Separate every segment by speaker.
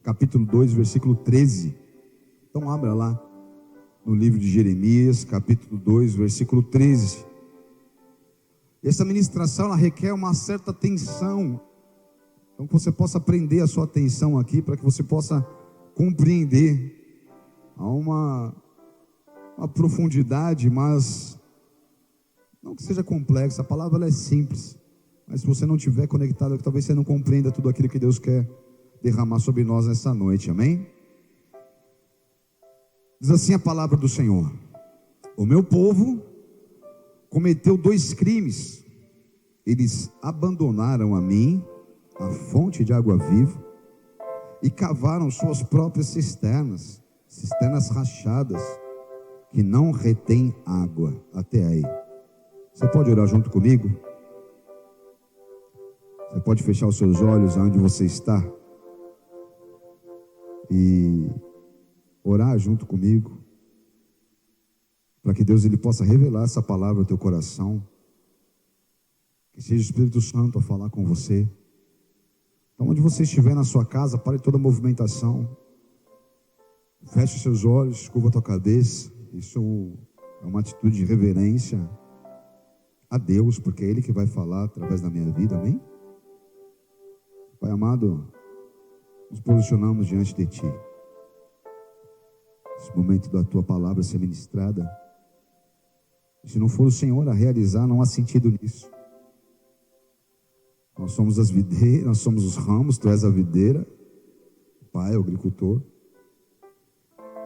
Speaker 1: capítulo 2, versículo 13. Então abra lá no livro de Jeremias, capítulo 2, versículo 13. Essa ministração, ela requer uma certa atenção. Então que você possa prender a sua atenção aqui, para que você possa compreender. Há uma profundidade, mas não que seja complexa. A palavra ela é simples, mas se você não estiver conectado, talvez você não compreenda tudo aquilo que Deus quer derramar sobre nós nessa noite, amém? Diz assim a palavra do Senhor: o meu povo cometeu 2 crimes. Eles abandonaram a mim, a fonte de água viva, e cavaram suas próprias cisternas rachadas, que não retém água. Até aí. Você pode orar junto comigo? Você pode fechar os seus olhos aonde você está e orar junto comigo, para que Deus ele possa revelar essa palavra ao teu coração, que seja o Espírito Santo a falar com você. Então, onde você estiver na sua casa, pare toda a movimentação, feche os seus olhos, curva a tua cabeça. Isso é uma atitude de reverência a Deus, porque é Ele que vai falar através da minha vida, amém? Pai amado, nos posicionamos diante de Ti. Esse momento da Tua palavra ser ministrada, se não for o Senhor a realizar, não há sentido nisso. Nós somos as videiras, nós somos os ramos, Tu és a videira, o Pai é o agricultor.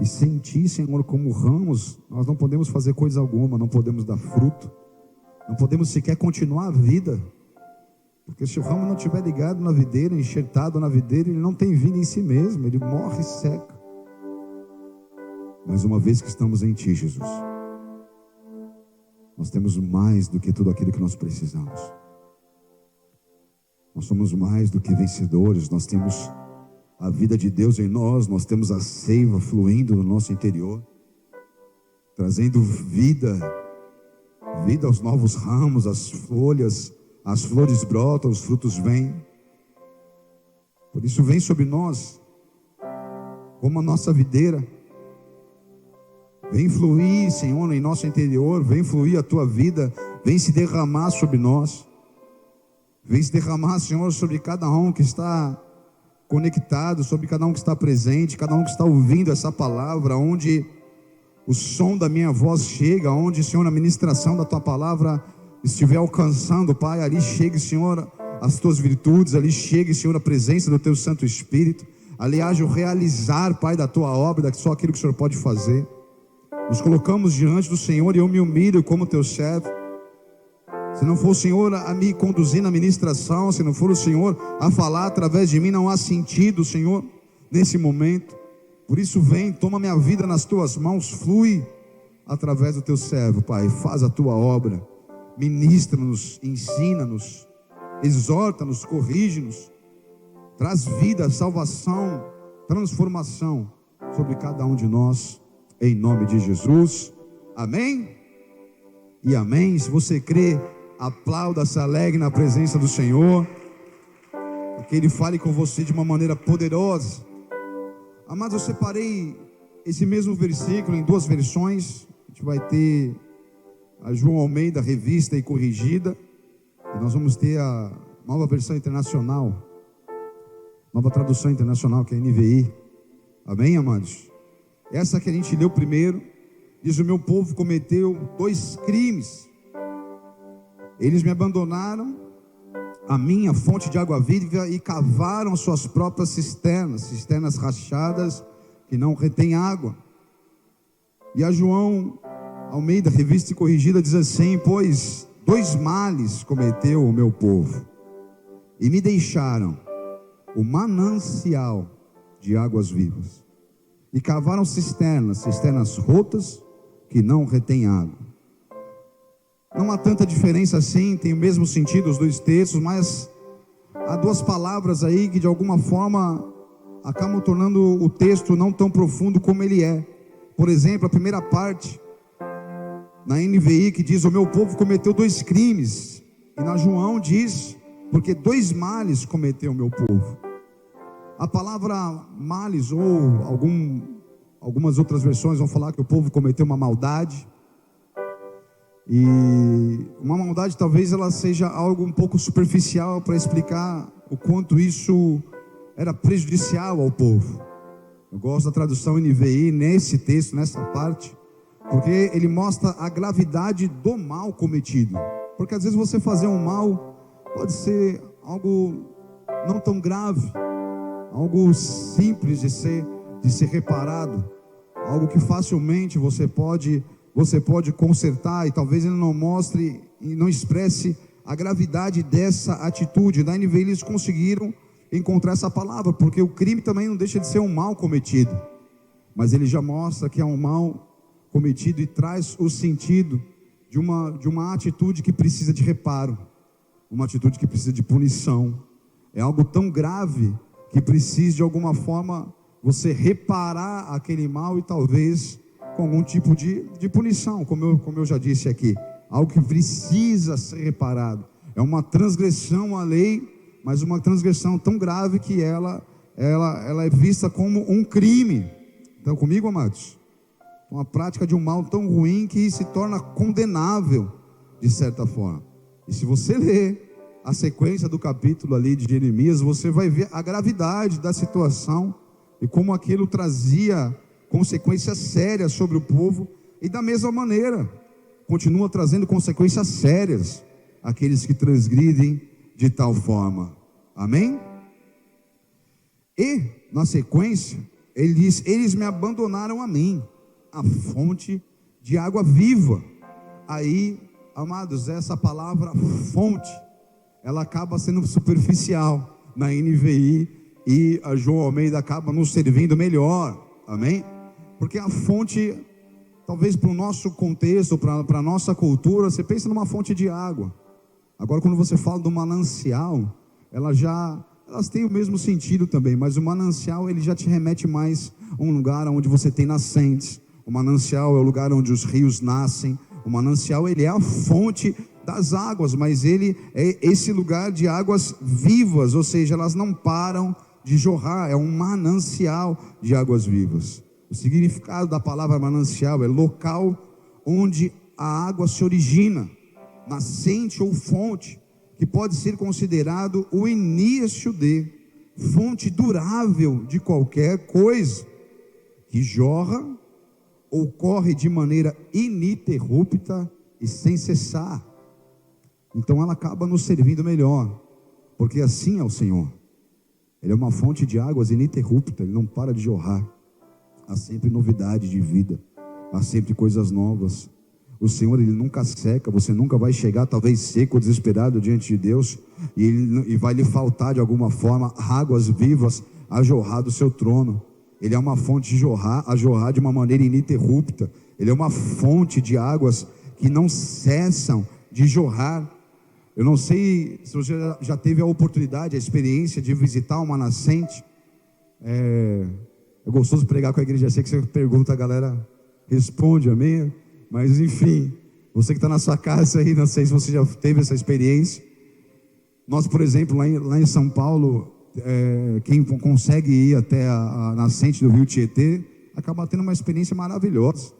Speaker 1: E sem Ti, Senhor, como ramos, nós não podemos fazer coisa alguma, não podemos dar fruto, não podemos sequer continuar a vida. Porque se o ramo não estiver ligado na videira, enxertado na videira, ele não tem vida em si mesmo, ele morre e seca. Mas uma vez que estamos em Ti, Jesus, nós temos mais do que tudo aquilo que nós precisamos. Nós somos mais do que vencedores. Nós temos a vida de Deus em nós. Nós temos a seiva fluindo no nosso interior, trazendo vida aos novos ramos, às folhas. As flores brotam, os frutos vêm. Por isso vem sobre nós como a nossa videira. Vem fluir, Senhor, em nosso interior. Vem fluir a Tua vida. Vem se derramar sobre nós. Vem se derramar, Senhor, sobre cada um que está conectado, sobre cada um que está presente, cada um que está ouvindo essa palavra, onde o som da minha voz chega, onde, Senhor, a ministração da Tua palavra estiver alcançando, Pai, ali chegue, Senhor, as Tuas virtudes, ali chegue, Senhor, a presença do Teu Santo Espírito, ali haja o realizar, Pai, da Tua obra, só aquilo que o Senhor pode fazer. Nos colocamos diante do Senhor e eu me humilho como Teu servo. Se não for o Senhor a me conduzir na ministração, se não for o Senhor a falar através de mim, não há sentido, Senhor, nesse momento. Por isso vem, toma minha vida nas Tuas mãos, flui através do Teu servo, Pai, faz a Tua obra, ministra-nos, ensina-nos, exorta-nos, corrige-nos, traz vida, salvação, transformação sobre cada um de nós, em nome de Jesus, amém? E amém. Se você crê, aplauda, se alegre na presença do Senhor, que Ele fale com você de uma maneira poderosa. Amados, eu separei esse mesmo versículo em 2 versões. A gente vai ter a João Almeida, revista e corrigida, e nós vamos ter a nova versão internacional, nova tradução internacional, que é a NVI, amém, amados? Essa que a gente leu primeiro, diz: o meu povo cometeu 2 crimes. Eles me abandonaram a minha fonte de água viva e cavaram suas próprias cisternas rachadas, que não retém água. E a João Almeida, revista e corrigida, diz assim: pois 2 males cometeu o meu povo, e me deixaram o manancial de águas vivas, e cavaram cisternas rotas, que não retém água. Não há tanta diferença assim, tem o mesmo sentido os 2 textos, mas há 2 palavras aí que de alguma forma acabam tornando o texto não tão profundo como ele é. Por exemplo, a primeira parte na NVI, que diz: o meu povo cometeu 2 crimes, e na João diz: porque 2 males cometeu o meu povo. A palavra males, ou algumas outras versões vão falar que o povo cometeu uma maldade. E uma maldade talvez ela seja algo um pouco superficial para explicar o quanto isso era prejudicial ao povo. Eu gosto da tradução NVI nesse texto, nessa parte, porque ele mostra a gravidade do mal cometido. Porque às vezes você fazer um mal pode ser algo não tão grave, algo simples de ser reparado, algo que facilmente você pode consertar, e talvez ele não mostre e não expresse a gravidade dessa atitude. Na NVI eles conseguiram encontrar essa palavra, porque o crime também não deixa de ser um mal cometido, mas ele já mostra que é um mal cometido e traz o sentido de uma atitude que precisa de reparo, uma atitude que precisa de punição. É algo tão grave que precisa de alguma forma você reparar aquele mal, e talvez com algum tipo de punição, como eu já disse aqui, algo que precisa ser reparado. É uma transgressão à lei, mas uma transgressão tão grave que ela é vista como um crime. Estão comigo, amados? Uma prática de um mal tão ruim que se torna condenável de certa forma. E se você ler a sequência do capítulo ali de Jeremias, você vai ver a gravidade da situação e como aquilo trazia consequências sérias sobre o povo. E da mesma maneira continua trazendo consequências sérias àqueles que transgridem de tal forma. Amém? E na sequência ele diz: eles me abandonaram a mim, a fonte de água viva. Aí, amados, essa palavra fonte, ela acaba sendo superficial na NVI, e a João Almeida acaba nos servindo melhor. Amém? Porque a fonte, talvez para o nosso contexto, para a nossa cultura, você pensa numa fonte de água. Agora, quando você fala do manancial, elas têm o mesmo sentido também, mas o manancial ele já te remete mais a um lugar onde você tem nascentes. O manancial é o lugar onde os rios nascem. O manancial ele é a fonte das águas, mas ele é esse lugar de águas vivas, ou seja, elas não param de jorrar. É um manancial de águas vivas. O significado da palavra manancial é local onde a água se origina, nascente ou fonte, que pode ser considerado o início de fonte durável de qualquer coisa, que jorra ou corre de maneira ininterrupta e sem cessar. Então ela acaba nos servindo melhor, porque assim é o Senhor. Ele é uma fonte de águas ininterrupta, ele não para de jorrar. Há sempre novidade de vida, há sempre coisas novas. O Senhor, ele nunca seca. Você nunca vai chegar talvez seco ou desesperado diante de Deus e vai lhe faltar de alguma forma águas vivas a jorrar do seu trono. Ele é uma fonte de jorrar, a jorrar de uma maneira ininterrupta. Ele é uma fonte de águas que não cessam de jorrar. Eu não sei se você já teve a oportunidade, a experiência de visitar uma nascente. É gostoso pregar com a igreja. Eu sei que você pergunta, a galera responde, amém? Mas enfim, você que está na sua casa aí, não sei se você já teve essa experiência. Nós, por exemplo, lá em São Paulo, quem consegue ir até a nascente do rio Tietê, acaba tendo uma experiência maravilhosa.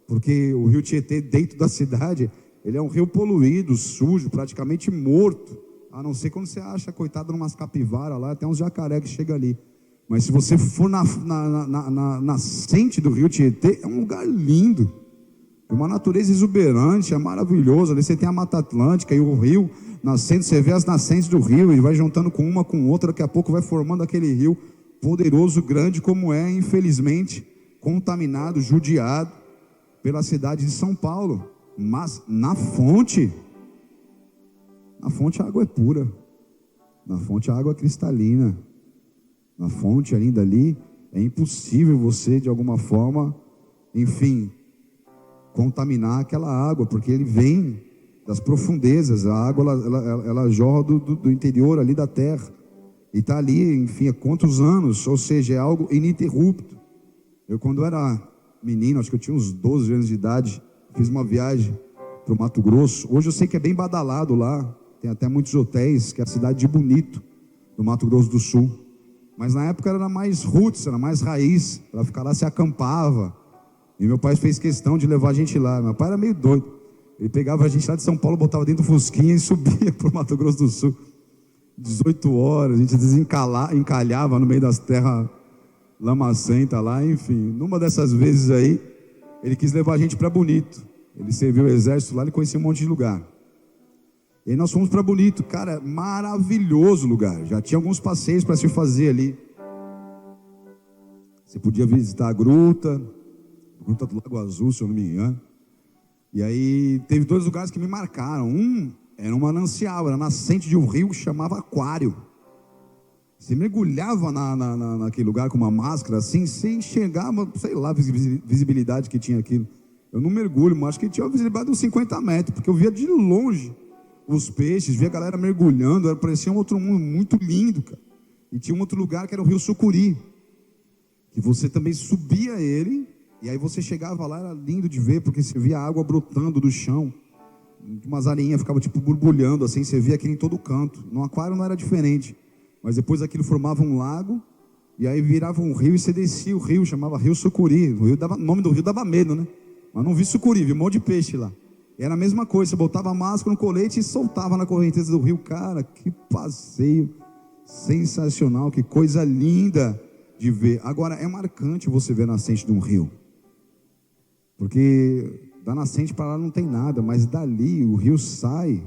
Speaker 1: Porque o rio Tietê, dentro da cidade, ele é um rio poluído, sujo, praticamente morto. A não ser quando você acha, coitado, umas capivaras lá, até uns jacaré que chega ali. Mas se você for na nascente do rio Tietê, é um lugar lindo, uma natureza exuberante, é maravilhoso. Ali você tem a Mata Atlântica e o rio nascendo, você vê as nascentes do rio e vai juntando com uma com outra, daqui a pouco vai formando aquele rio poderoso, grande, como é, infelizmente, contaminado, judiado pela cidade de São Paulo. Mas na fonte a água é pura, na fonte a água é cristalina, na fonte ainda ali é impossível você de alguma forma, enfim, contaminar aquela água, porque ele vem das profundezas. A água ela jorra do interior ali da terra, e está ali, enfim, há quantos anos, ou seja, é algo ininterrupto. Eu, quando era menino, acho que eu tinha uns 12 anos de idade, fiz uma viagem para o Mato Grosso. Hoje eu sei que é bem badalado lá, tem até muitos hotéis, que é a cidade de Bonito, do Mato Grosso do Sul. Mas na época era mais roots, era mais raiz. Para ficar lá se acampava. E meu pai fez questão de levar a gente lá. Meu pai era meio doido. Ele pegava a gente lá de São Paulo, botava dentro do Fusquinha e subia para o Mato Grosso do Sul. 18 horas, a gente encalhava no meio das terras lamacenta lá, enfim. Numa dessas vezes aí, ele quis levar a gente para Bonito. Ele serviu o exército lá, ele conhecia um monte de lugar. E aí nós fomos para Bonito, cara, maravilhoso lugar. Já tinha alguns passeios para se fazer ali. Você podia visitar a Gruta do Lago Azul, se eu não me engano. E aí teve 2 lugares que me marcaram. Um era um manancial, era nascente de um rio que chamava Aquário. Você mergulhava naquele lugar com uma máscara assim, você enxergava, sei lá, a visibilidade que tinha aquilo. Eu não mergulho, mas acho que tinha uma visibilidade de uns 50 metros, porque eu via de longe os peixes, via a galera mergulhando, parecia um outro mundo muito lindo, cara. E tinha um outro lugar que era o Rio Sucuri, que você também subia ele, e aí você chegava lá, era lindo de ver, porque você via a água brotando do chão, umas areinhas ficavam tipo borbulhando assim, você via aquilo em todo canto. No aquário não era diferente, mas depois aquilo formava um lago, e aí virava um rio, e você descia o rio, chamava Rio Sucuri. O nome do rio dava medo, né? Mas não vi sucuri, vi um monte de peixe lá. E era a mesma coisa, você botava a máscara no colete e soltava na correnteza do rio. Cara, que passeio sensacional, que coisa linda de ver. Agora, é marcante você ver a nascente de um rio, porque da nascente para lá não tem nada, mas dali o rio sai,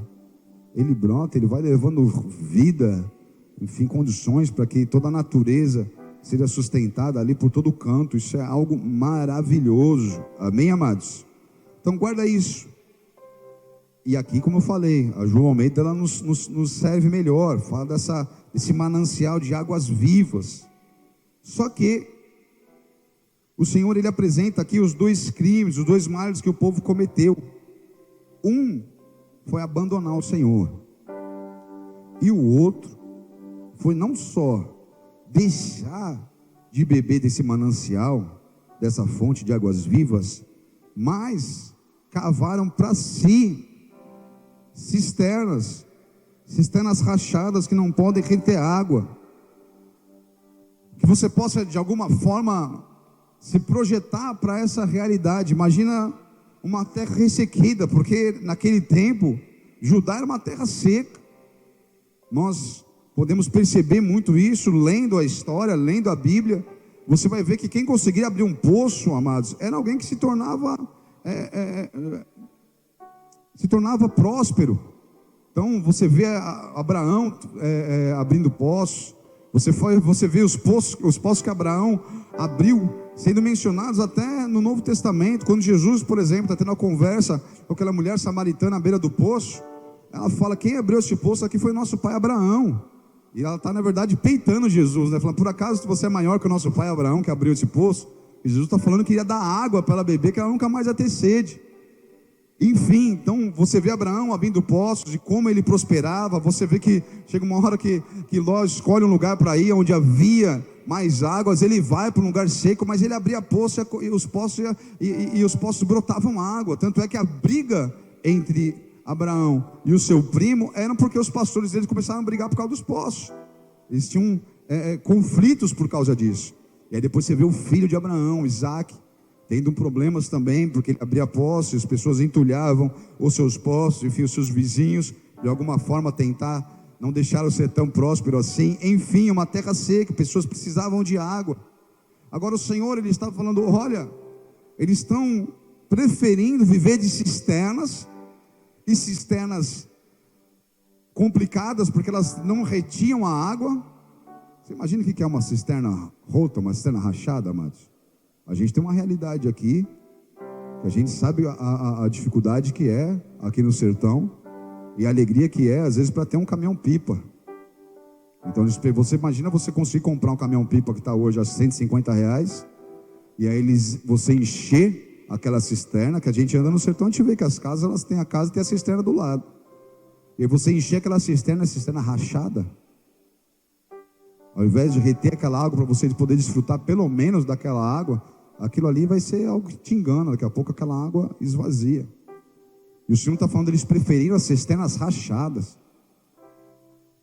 Speaker 1: ele brota, ele vai levando vida, enfim, condições para que toda a natureza seja sustentada ali por todo o canto. Isso é algo maravilhoso, amém, amados? Então guarda isso. E aqui, como eu falei, a João Almeida ela nos serve melhor, fala desse manancial de águas vivas. Só que o Senhor, ele apresenta aqui os 2 crimes, os 2 males que o povo cometeu. Um foi abandonar o Senhor, e o outro foi não só deixar de beber desse manancial, dessa fonte de águas vivas, mas cavaram para si cisternas rachadas que não podem reter água. Que você possa de alguma forma se projetar para essa realidade. Imagina uma terra ressequida, porque naquele tempo Judá era uma terra seca. Nós podemos perceber muito isso lendo a história, lendo a Bíblia. Você vai ver que quem conseguia abrir um poço, amados, era alguém que se tornava próspero. Então você vê Abraão abrindo poços. Você vê os poços que Abraão abriu sendo mencionados até no Novo Testamento. Quando Jesus, por exemplo, está tendo uma conversa com aquela mulher samaritana à beira do poço, ela fala: quem abriu este poço aqui foi nosso pai Abraão. E ela está, na verdade, peitando Jesus, né? Falando: por acaso você é maior que o nosso pai Abraão, que abriu esse poço? E Jesus está falando que ia dar água para ela beber, que ela nunca mais ia ter sede. Enfim, então você vê Abraão abrindo poços, de como ele prosperava. Você vê que chega uma hora que Ló escolhe um lugar para ir, onde havia mais águas. Ele vai para um lugar seco, mas ele abria poço, e os poços brotavam água. Tanto é que a briga entre Abraão e o seu primo eram porque os pastores deles começaram a brigar por causa dos poços. Eles tinham conflitos por causa disso. E aí depois você vê o filho de Abraão, Isaac, tendo problemas também, porque ele abria poços, as pessoas entulhavam os seus poços, enfim, os seus vizinhos, de alguma forma tentar não deixá-lo ser tão próspero assim. Enfim, uma terra seca, pessoas precisavam de água. Agora o Senhor, ele está falando: olha, eles estão preferindo viver de cisternas, e cisternas complicadas, porque elas não retiam a água. Você imagina o que é uma cisterna rota, uma cisterna rachada, amados? A gente tem uma realidade aqui, que a gente sabe a dificuldade que é aqui no sertão, e a alegria que é, às vezes, para ter um caminhão-pipa. Então, você imagina você conseguir comprar um caminhão-pipa que está hoje a R$150, e aí você encher aquela cisterna, que a gente anda no sertão, a gente vê que as casas, elas têm a casa e tem a cisterna do lado. E aí você encher aquela cisterna, a cisterna rachada, ao invés de reter aquela água para você poder desfrutar pelo menos daquela água, aquilo ali vai ser algo que te engana. Daqui a pouco aquela água esvazia. E o Senhor está falando: eles preferiram as cisternas rachadas,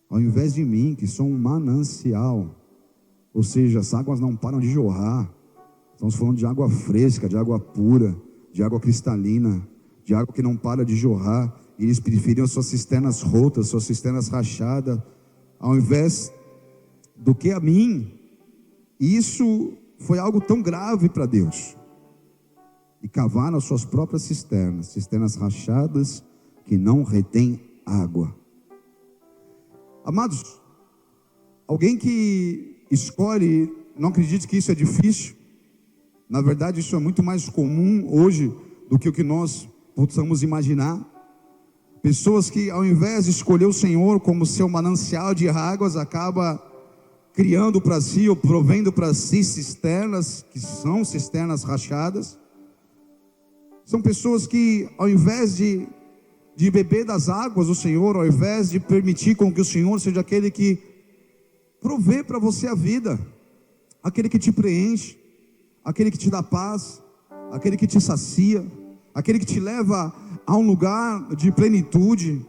Speaker 1: ao invés de mim, que sou um manancial. Ou seja, as águas não param de jorrar. Estamos falando de água fresca, de água pura, de água cristalina, de água que não para de jorrar. E eles preferiam suas cisternas rotas, suas cisternas rachadas, ao invés do que a mim. E isso foi algo tão grave para Deus. E cavaram as suas próprias cisternas, cisternas rachadas que não retêm água. Amados, alguém que escolhe, não acredite que isso é difícil. Na verdade, isso é muito mais comum hoje do que o que nós possamos imaginar. Pessoas que, ao invés de escolher o Senhor como seu manancial de águas, acaba criando para si ou provendo para si cisternas, que são cisternas rachadas. São pessoas que, ao invés de beber das águas do Senhor, ao invés de permitir com que o Senhor seja aquele que provê para você a vida, aquele que te preenche, aquele que te dá paz, aquele que te sacia, aquele que te leva a um lugar de plenitude,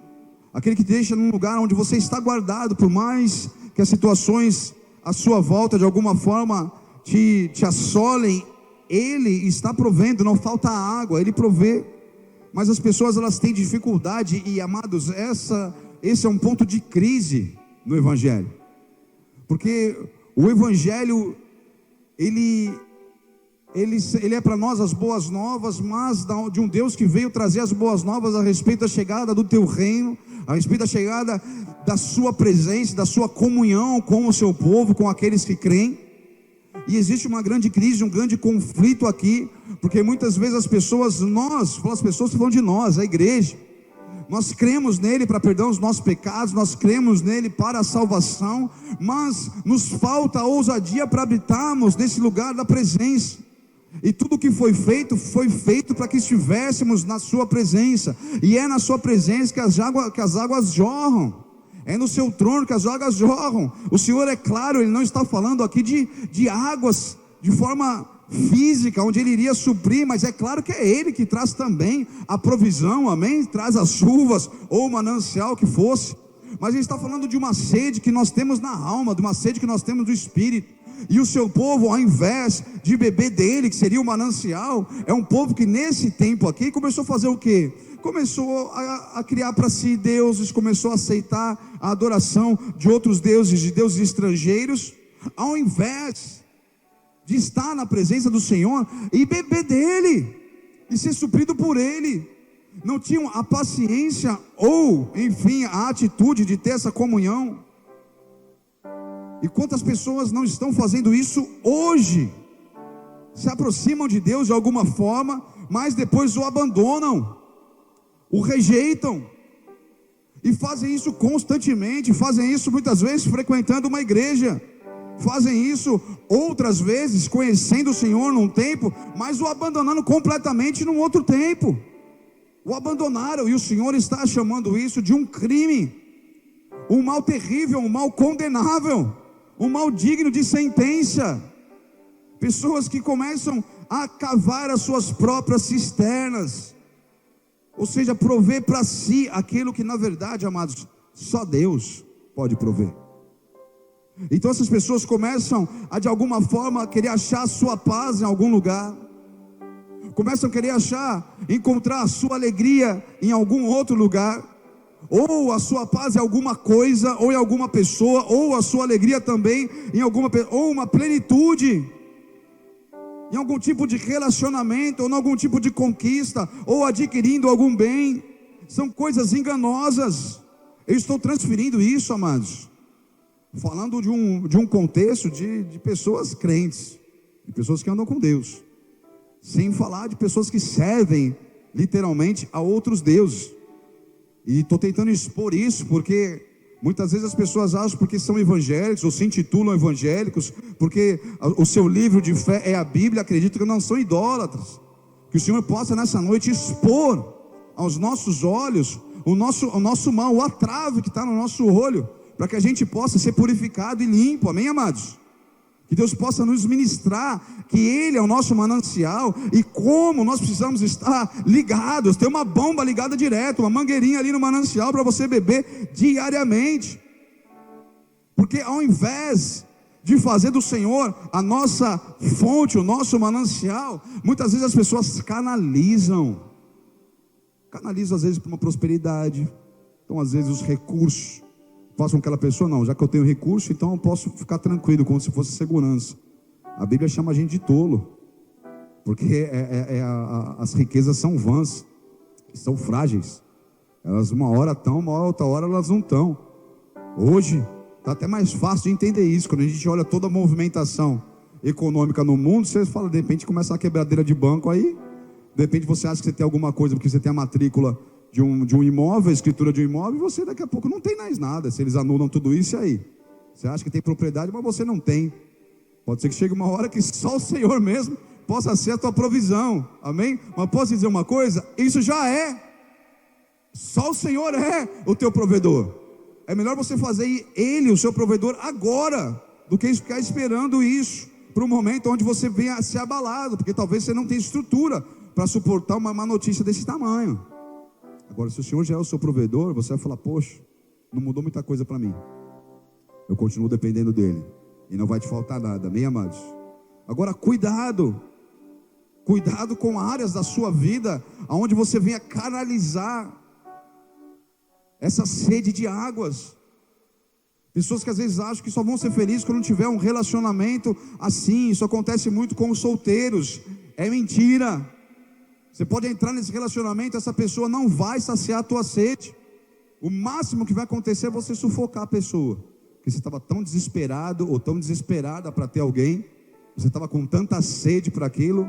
Speaker 1: aquele que te deixa num lugar onde você está guardado, por mais que as situações à sua volta de alguma forma te assolem, Ele está provendo, não falta água, Ele provê. Mas as pessoas, elas têm dificuldade, e amados, esse é um ponto de crise no Evangelho, porque o Evangelho, ele é para nós as boas novas, mas de um Deus que veio trazer as boas novas a respeito da chegada do teu reino, a respeito da chegada da sua presença, da sua comunhão com o seu povo, com aqueles que creem. E existe uma grande crise, um grande conflito aqui, porque muitas vezes as pessoas falando de nós, a igreja, nós cremos nele para perdão dos nossos pecados, nós cremos nele para a salvação, mas nos falta a ousadia para habitarmos nesse lugar da presença. E tudo que foi feito para que estivéssemos na sua presença, e é na sua presença que as águas jorram, é no seu trono que as águas jorram. O Senhor, é claro, Ele não está falando aqui de águas de forma física, onde Ele iria suprir, mas é claro que é Ele que traz também a provisão, amém? Traz as chuvas, ou o manancial que fosse, mas Ele está falando de uma sede que nós temos na alma, de uma sede que nós temos do Espírito. E o seu povo, ao invés de beber dele, que seria o manancial, é um povo que nesse tempo aqui começou a fazer o quê? Começou a criar para si deuses, começou a aceitar a adoração de outros deuses, de deuses estrangeiros, ao invés de estar na presença do Senhor e beber dele, e ser suprido por ele. Não tinham a paciência, ou enfim, a atitude de ter essa comunhão. E quantas pessoas não estão fazendo isso hoje? Se aproximam de Deus de alguma forma, mas depois o abandonam, o rejeitam, e fazem isso constantemente, fazem isso muitas vezes frequentando uma igreja, fazem isso outras vezes conhecendo o Senhor num tempo, mas o abandonando completamente num outro tempo. O abandonaram, e o Senhor está chamando isso de um crime, um mal terrível, um mal condenável, um mal digno de sentença. Pessoas que começam a cavar as suas próprias cisternas, ou seja, prover para si aquilo que na verdade, amados, só Deus pode prover. Então essas pessoas começam a de alguma forma querer achar a sua paz em algum lugar, começam a querer encontrar a sua alegria em algum outro lugar, ou a sua paz em alguma coisa, ou em alguma pessoa, ou a sua alegria também em ou uma plenitude em algum tipo de relacionamento, ou em algum tipo de conquista, ou adquirindo algum bem. São coisas enganosas. Eu estou transferindo isso, amados, falando de um contexto de pessoas crentes, de pessoas que andam com Deus, sem falar de pessoas que servem literalmente a outros deuses. E estou tentando expor isso porque muitas vezes as pessoas acham, porque são evangélicos ou se intitulam evangélicos, porque o seu livro de fé é a Bíblia, acreditam que não são idólatras. Que o Senhor possa nessa noite expor aos nossos olhos o nosso mal, o atrave que está no nosso olho, para que a gente possa ser purificado e limpo, amém, amados? Que Deus possa nos ministrar, que Ele é o nosso manancial, e como nós precisamos estar ligados, ter uma bomba ligada direto, uma mangueirinha ali no manancial, para você beber diariamente. Porque ao invés de fazer do Senhor a nossa fonte, o nosso manancial, muitas vezes as pessoas canalizam às vezes para uma prosperidade. Então às vezes os recursos façam aquela pessoa, não, já que eu tenho recurso, então eu posso ficar tranquilo, como se fosse segurança. A Bíblia chama a gente de tolo, porque as riquezas são vãs, são frágeis. Elas uma hora estão, uma outra hora elas não estão. Hoje está até mais fácil de entender isso. Quando a gente olha toda a movimentação econômica no mundo, você fala, de repente começa a quebradeira de banco aí, de repente você acha que você tem alguma coisa, porque você tem a matrícula de um imóvel, a escritura de um imóvel, e você daqui a pouco não tem mais nada. Se eles anulam tudo isso, e aí? Você acha que tem propriedade, mas você não tem. Pode ser que chegue uma hora que só o Senhor mesmo possa ser a tua provisão, amém? Mas posso dizer uma coisa? Isso já é. Só o Senhor é o teu provedor. É melhor você fazer Ele o seu provedor agora, do que ficar esperando isso para um momento onde você venha a ser abalado, porque talvez você não tenha estrutura para suportar uma má notícia desse tamanho. Agora, se o Senhor já é o seu provedor, você vai falar, poxa, não mudou muita coisa para mim, eu continuo dependendo dEle, e não vai te faltar nada, amém, amados? Agora, cuidado com áreas da sua vida, onde você venha canalizar essa sede de águas. Pessoas que às vezes acham que só vão ser felizes quando tiver um relacionamento assim. Isso acontece muito com os solteiros. É mentira. Você pode entrar nesse relacionamento, essa pessoa não vai saciar a tua sede. O máximo que vai acontecer é você sufocar a pessoa, porque você estava tão desesperado ou tão desesperada para ter alguém, você estava com tanta sede para aquilo.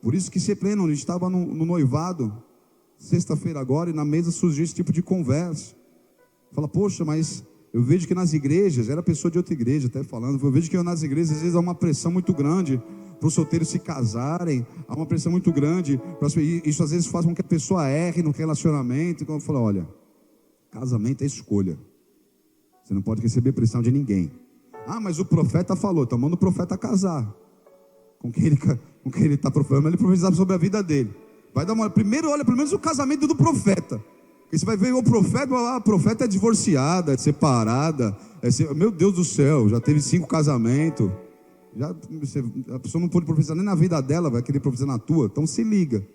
Speaker 1: Por isso que sempre lembra, a gente estava no noivado, sexta-feira agora, e na mesa surgiu esse tipo de conversa. Fala, poxa, mas eu vejo que nas igrejas, era pessoa de outra igreja até falando, eu vejo que nas igrejas às vezes há uma pressão muito grande para os solteiros se casarem, há uma pressão muito grande, isso às vezes faz com que a pessoa erre no relacionamento. Então eu falo, olha, casamento é escolha, você não pode receber pressão de ninguém. Ah, mas o profeta falou, então manda o profeta casar com quem ele está profetizando, ele profetizava sobre a vida dele. Vai dar uma olhada, primeiro olha pelo menos o casamento do profeta, porque você vai ver o profeta, a profeta é divorciada, é separada, meu Deus do céu, já teve 5 casamentos, a pessoa não pode profetizar nem na vida dela, vai querer profetizar na tua. Então se liga,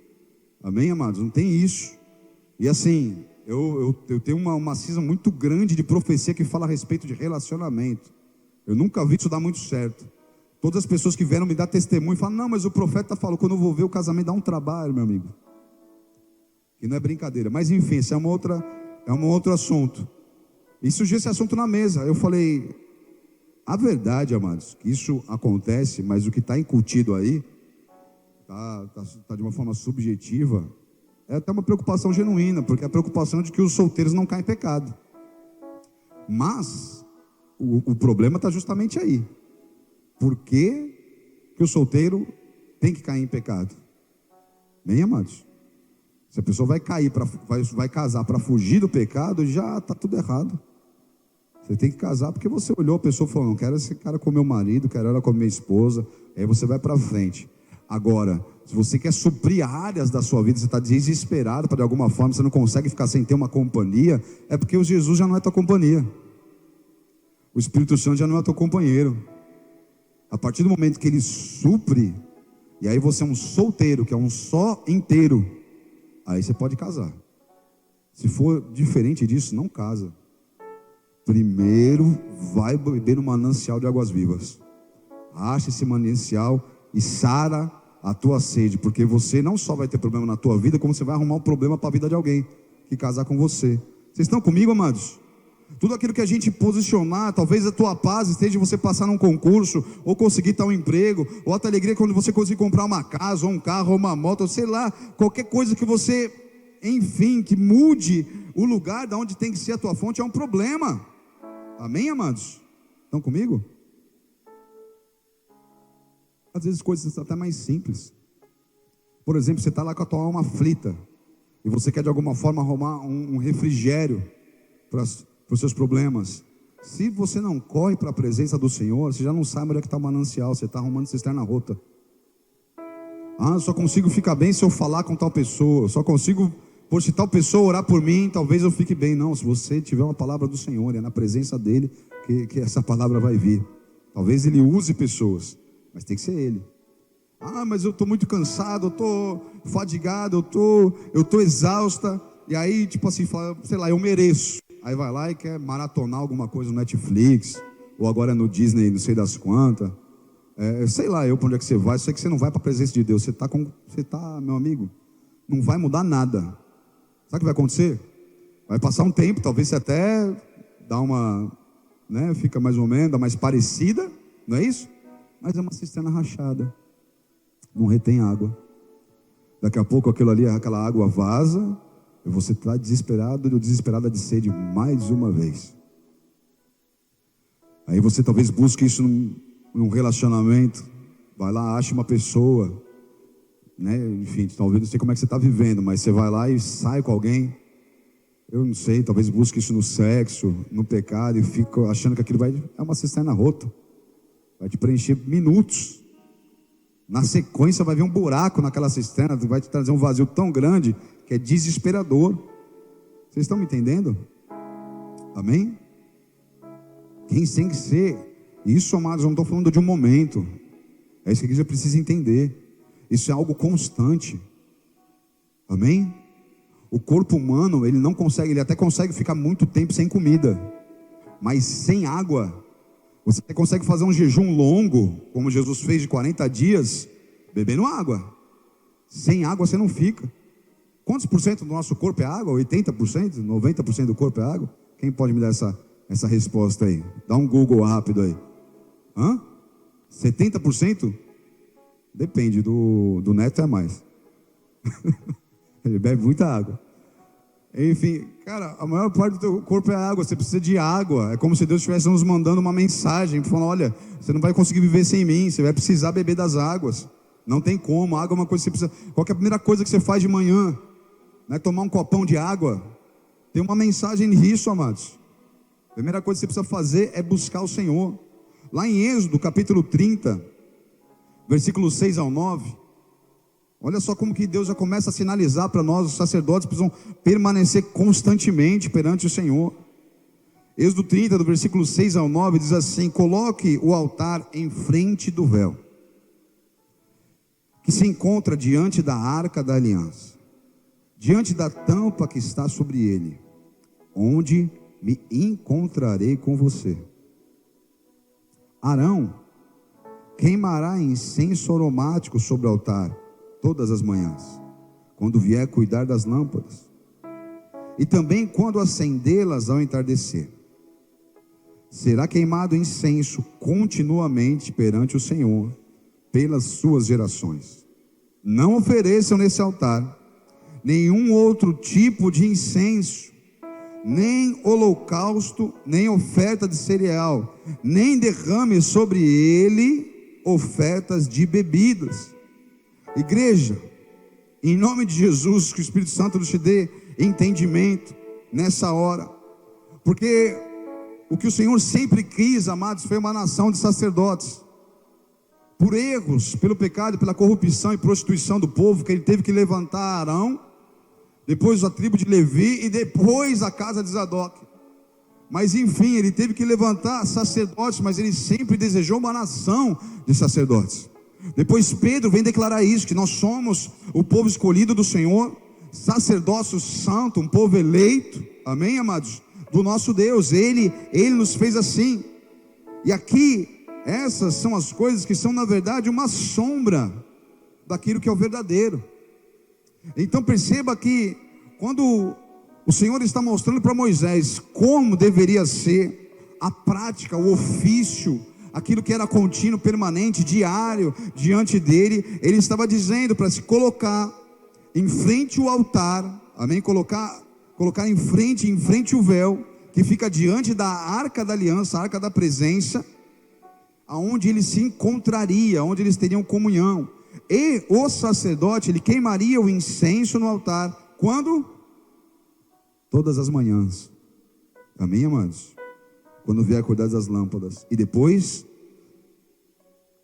Speaker 1: amém, amados? Não tem isso. E assim, eu tenho uma cisão muito grande de profecia que fala a respeito de relacionamento. Eu nunca vi isso dar muito certo. Todas as pessoas que vieram me dar testemunho falam, não, mas o profeta falou, quando eu vou ver o casamento dá um trabalho, meu amigo, que não é brincadeira. Mas enfim, esse é um outro assunto. E surgiu esse assunto na mesa. Eu falei, a verdade, amados, que isso acontece, mas o que está incutido aí tá de uma forma subjetiva. É até uma preocupação genuína, porque é a preocupação de que os solteiros não caem em pecado. Mas o problema está justamente aí. Por que o solteiro tem que cair em pecado? Bem, amados, se a pessoa vai casar para fugir do pecado, já está tudo errado. Você tem que casar porque você olhou a pessoa e falou, não quero esse cara como meu marido, quero ela como minha esposa. Aí você vai para frente. Agora, se você quer suprir áreas da sua vida, você está desesperado para de alguma forma, você não consegue ficar sem ter uma companhia, é porque o Jesus já não é tua companhia, o Espírito Santo já não é teu companheiro. A partir do momento que ele supre, e aí você é um solteiro, que é um só inteiro, aí você pode casar. Se for diferente disso, não casa. Primeiro vai beber no manancial de águas vivas. Acha esse manancial e sara a tua sede, porque você não só vai ter problema na tua vida, como você vai arrumar um problema para a vida de alguém que casar com você. Vocês estão comigo, amados? Tudo aquilo que a gente posicionar, talvez a tua paz esteja você passar num concurso, ou conseguir tal emprego, ou a tua alegria quando você conseguir comprar uma casa, ou um carro, ou uma moto, ou sei lá, qualquer coisa que você, enfim, que mude o lugar de onde tem que ser a tua fonte, é um problema. Amém, amados? Estão comigo? Às vezes coisas até mais simples. Por exemplo, você está lá com a tua alma aflita, e você quer de alguma forma arrumar um refrigério para os seus problemas. Se você não corre para a presença do Senhor, você já não sabe onde é que está o manancial, você está arrumando cisterna rota. Ah, eu só consigo ficar bem se eu falar com tal pessoa, eu só consigo, se tal pessoa orar por mim, talvez eu fique bem. Não, se você tiver uma palavra do Senhor, é na presença dele que essa palavra vai vir. Talvez ele use pessoas, mas tem que ser ele. Ah, mas eu estou muito cansado, eu estou fadigado, eu tô exausta. E aí, tipo assim, fala, sei lá, eu mereço. Aí vai lá e quer maratonar alguma coisa no Netflix, ou agora no Disney, não sei das quantas. Sei lá eu para onde é que você vai. Eu sei que você não vai para a presença de Deus. Você tá, meu amigo, não vai mudar nada. Sabe o que vai acontecer? Vai passar um tempo, talvez você até dá uma, né, fica mais ou menos, dá mais parecida, não é isso? Mas é uma cisterna rachada, não retém água. Daqui a pouco aquela água vaza, e você está desesperado ou desesperada de sede mais uma vez. Aí você talvez busque isso num relacionamento, vai lá, acha uma pessoa, né? Enfim, talvez não sei como é que você está vivendo, mas você vai lá e sai com alguém. Eu não sei, talvez busque isso no sexo, no pecado, e fica achando que aquilo é uma cisterna rota, vai te preencher minutos. Na sequência vai vir um buraco naquela cisterna, vai te trazer um vazio tão grande que é desesperador. Vocês estão me entendendo? Amém? Quem tem que ser isso, amados, eu não estou falando de um momento. É isso que a igreja precisa entender. Isso é algo constante. Amém? O corpo humano, ele não consegue, ele até consegue ficar muito tempo sem comida, mas sem água. Você até consegue fazer um jejum longo, como Jesus fez de 40 dias, bebendo água. Sem água você não fica. Quantos por cento do nosso corpo é água? 80%? 90% do corpo é água? Quem pode me dar essa resposta aí? Dá um Google rápido aí. 70%? Depende, do neto é mais. Ele bebe muita água. Enfim, cara, a maior parte do teu corpo é água. Você precisa de água. É como se Deus estivesse nos mandando uma mensagem, falando: olha, você não vai conseguir viver sem mim, você vai precisar beber das águas. Não tem como, a água é uma coisa que você precisa. Qual que é a primeira coisa que você faz de manhã? Não é tomar um copão de água? Tem uma mensagem nisso, amados. A primeira coisa que você precisa fazer é buscar o Senhor. Lá em Êxodo, capítulo 30, versículos 6 ao 9, olha só como que Deus já começa a sinalizar para nós. Os sacerdotes precisam permanecer constantemente perante o Senhor. Êxodo 30, do versículo 6 ao 9, diz assim: coloque o altar em frente do véu, que se encontra diante da arca da aliança, diante da tampa que está sobre ele, onde me encontrarei com você. Arão queimará incenso aromático sobre o altar todas as manhãs, quando vier cuidar das lâmpadas, e também quando acendê-las ao entardecer. Será queimado incenso continuamente perante o Senhor, pelas suas gerações. Não ofereçam nesse altar nenhum outro tipo de incenso, nem holocausto, nem oferta de cereal, nem derrame sobre ele ofertas de bebidas. Igreja, em nome de Jesus, que o Espírito Santo nos te dê entendimento nessa hora, porque o que o Senhor sempre quis, amados, foi uma nação de sacerdotes. Por erros, pelo pecado, pela corrupção e prostituição do povo, que ele teve que levantar Arão, depois a tribo de Levi e depois a casa de Zadok. Mas enfim, ele teve que levantar sacerdotes, mas ele sempre desejou uma nação de sacerdotes. Depois Pedro vem declarar isso, que nós somos o povo escolhido do Senhor, sacerdócio santo, um povo eleito, amém, amados, do nosso Deus. Ele nos fez assim. E aqui, essas são as coisas que são na verdade uma sombra daquilo que é o verdadeiro. Então perceba que quando o Senhor está mostrando para Moisés como deveria ser a prática, o ofício, aquilo que era contínuo, permanente, diário, diante dele, ele estava dizendo para se colocar em frente ao altar, amém? Colocar em frente o véu, que fica diante da arca da aliança, a arca da presença, aonde ele se encontraria, onde eles teriam comunhão. E o sacerdote, ele queimaria o incenso no altar, quando? Todas as manhãs, amém, amados? Quando vier acordar das lâmpadas, e depois,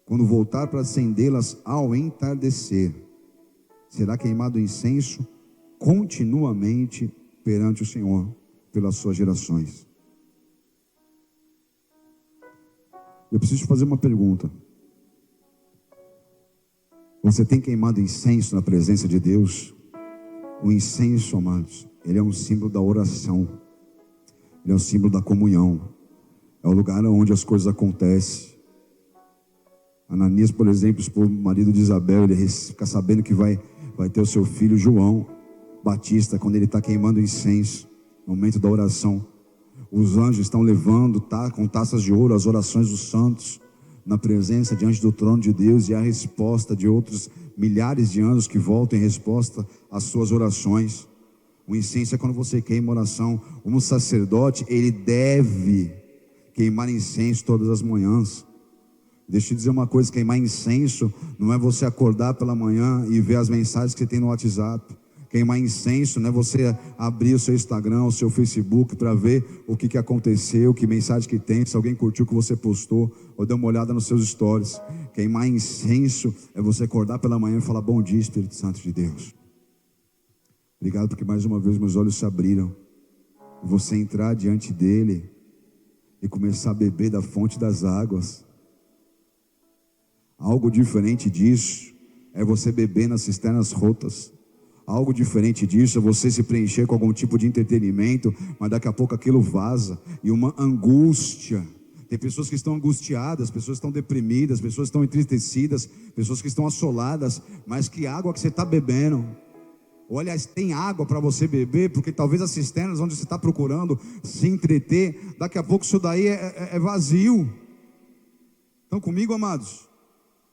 Speaker 1: quando voltar para acendê-las ao entardecer, será queimado o incenso continuamente perante o Senhor, pelas suas gerações. Eu preciso te fazer uma pergunta. Você tem queimado incenso na presença de Deus? O incenso, amados, ele é um símbolo da oração. Ele é um símbolo da comunhão. É o lugar onde as coisas acontecem. Ananias, por exemplo, o marido de Isabel, ele fica sabendo que vai ter o seu filho João Batista, quando ele está queimando incenso, no momento da oração. Os anjos estão levando, com taças de ouro, as orações dos santos, na presença, diante do trono de Deus, e a resposta de outros milhares de anjos que voltam em resposta às suas orações. O incenso é quando você queima oração. Um sacerdote, ele deve queimar incenso todas as manhãs. Deixa eu te dizer uma coisa: queimar incenso não é você acordar pela manhã e ver as mensagens que você tem no WhatsApp. Queimar incenso não é você abrir o seu Instagram, o seu Facebook, para ver o que aconteceu, que mensagem que tem, se alguém curtiu o que você postou, ou deu uma olhada nos seus stories. Queimar incenso é você acordar pela manhã e falar: bom dia, Espírito Santo de Deus. Obrigado porque mais uma vez meus olhos se abriram. Você entrar diante dele e começar a beber da fonte das águas. Algo diferente disso é você beber nas cisternas rotas. Algo diferente disso é você se preencher com algum tipo de entretenimento, mas daqui a pouco aquilo vaza. E uma angústia. Tem pessoas que estão angustiadas, pessoas que estão deprimidas, pessoas que estão entristecidas, pessoas que estão assoladas. Mas que água que você está bebendo? Ou aliás, tem água para você beber, porque talvez as cisternas onde você está procurando se entreter, daqui a pouco isso daí é vazio. Estão comigo, amados?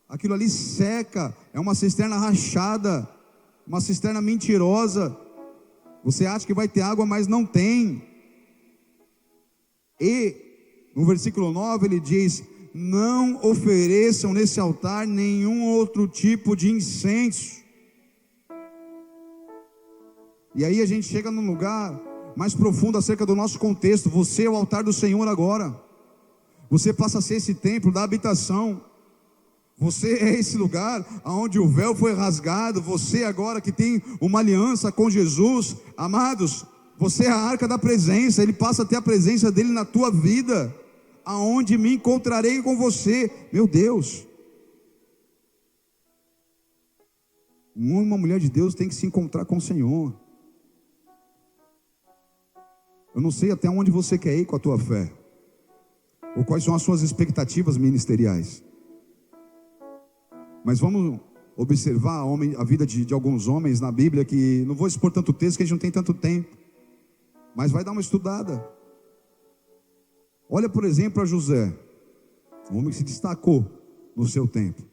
Speaker 1: Aquilo ali seca, é uma cisterna rachada, uma cisterna mentirosa. Você acha que vai ter água, mas não tem. E no versículo 9 ele diz: não ofereçam nesse altar nenhum outro tipo de incenso. E aí a gente chega num lugar mais profundo acerca do nosso contexto. Você é o altar do Senhor agora. Você passa a ser esse templo da habitação. Você é esse lugar onde o véu foi rasgado. Você agora que tem uma aliança com Jesus, amados, você é a arca da presença. Ele passa a ter a presença dele na tua vida. Aonde me encontrarei com você? Meu Deus. Um homem e uma mulher de Deus tem que se encontrar com o Senhor. Eu não sei até onde você quer ir com a tua fé, ou quais são as suas expectativas ministeriais. Mas vamos observar a vida de alguns homens na Bíblia, que não vou expor tanto texto, que a gente não tem tanto tempo, mas vai dar uma estudada. Olha, por exemplo, para José, um homem que se destacou no seu tempo.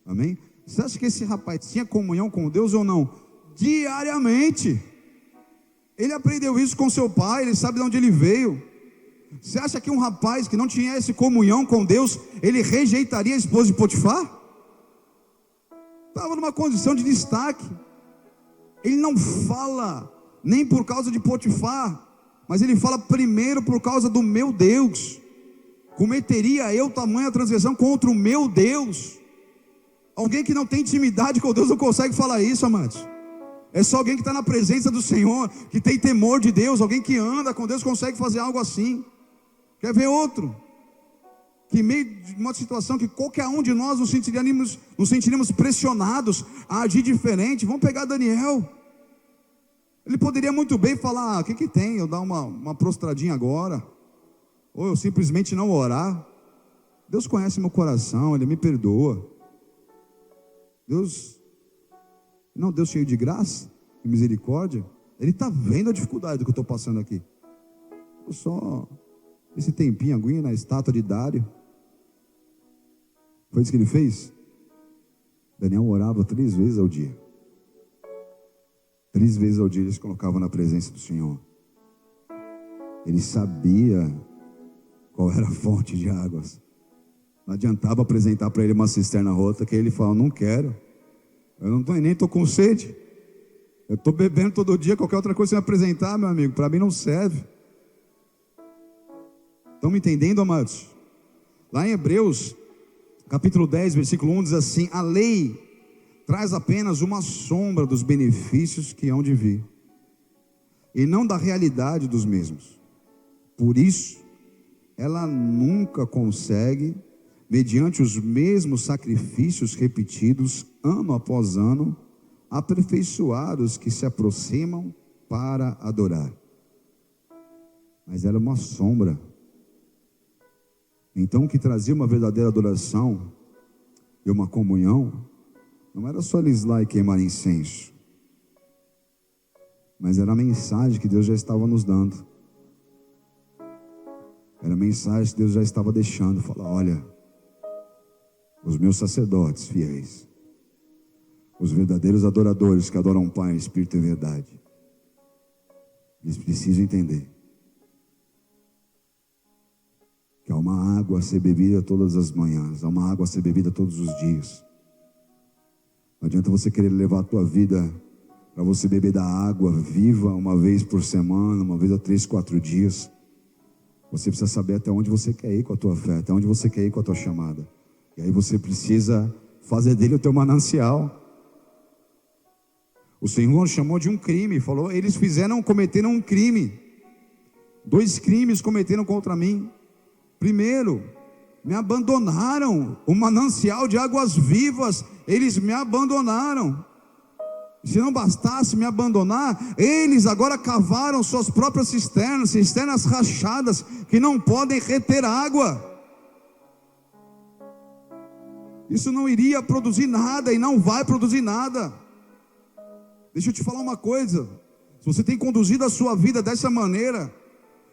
Speaker 1: Amém? Você acha que esse rapaz tinha comunhão com Deus ou não? Diariamente. Ele aprendeu isso com seu pai, ele sabe de onde ele veio. Você acha que um rapaz que não tinha essa comunhão com Deus, ele rejeitaria a esposa de Potifar? Estava numa condição de destaque. Ele não fala nem por causa de Potifar, mas ele fala primeiro por causa do meu Deus. Cometeria eu tamanha transgressão contra o meu Deus? Alguém que não tem intimidade com Deus não consegue falar isso, amados. É só alguém que está na presença do Senhor, que tem temor de Deus. Alguém que anda com Deus consegue fazer algo assim. Quer ver outro? Que em meio de uma situação que qualquer um de nós nos sentiríamos pressionados a agir diferente. Vamos pegar Daniel. Ele poderia muito bem falar: o que tem? Eu dar uma prostradinha agora, ou eu simplesmente não orar. Deus conhece meu coração, Ele me perdoa. Deus cheio de graça e misericórdia. Ele está vendo a dificuldade do que eu estou passando aqui. Eu só esse tempinho aguinha na estátua de Dário. Foi isso que ele fez? Daniel orava 3 vezes ao dia. 3 vezes ao dia ele se colocava na presença do Senhor. Ele sabia qual era a fonte de águas. Não adiantava apresentar para ele uma cisterna rota, que ele falava: não quero, eu nem estou com sede, eu estou bebendo todo dia. Qualquer outra coisa que você me apresentar, meu amigo, para mim não serve. Estão me entendendo, amados? Lá em Hebreus capítulo 10, versículo 1 diz assim: a lei traz apenas uma sombra dos benefícios que hão de vir, e não da realidade dos mesmos. Por isso ela nunca consegue mediante os mesmos sacrifícios repetidos, ano após ano, aperfeiçoar os que se aproximam para adorar. Mas era uma sombra. Então, o que trazia uma verdadeira adoração e uma comunhão, não era só eles lá e queimar incenso, mas era a mensagem que Deus já estava nos dando. Era a mensagem que Deus já estava deixando. Falar: olha, os meus sacerdotes fiéis, os verdadeiros adoradores que adoram o Pai, Espírito e verdade, eles precisam entender que há uma água a ser bebida todas as manhãs, há uma água a ser bebida todos os dias. Não adianta você querer levar a tua vida para você beber da água viva uma vez por semana, uma vez a 3, 4 dias. Você precisa saber até onde você quer ir com a tua fé, até onde você quer ir com a tua chamada. E aí você precisa fazer dele o teu manancial. O Senhor chamou de um crime, falou: eles cometeram um crime. 2 crimes cometeram contra mim. Primeiro, me abandonaram o manancial de águas vivas. Eles me abandonaram. Se não bastasse me abandonar, eles agora cavaram suas próprias cisternas rachadas, que não podem reter água. Isso não iria produzir nada e não vai produzir nada. Deixa eu te falar uma coisa: se você tem conduzido a sua vida dessa maneira,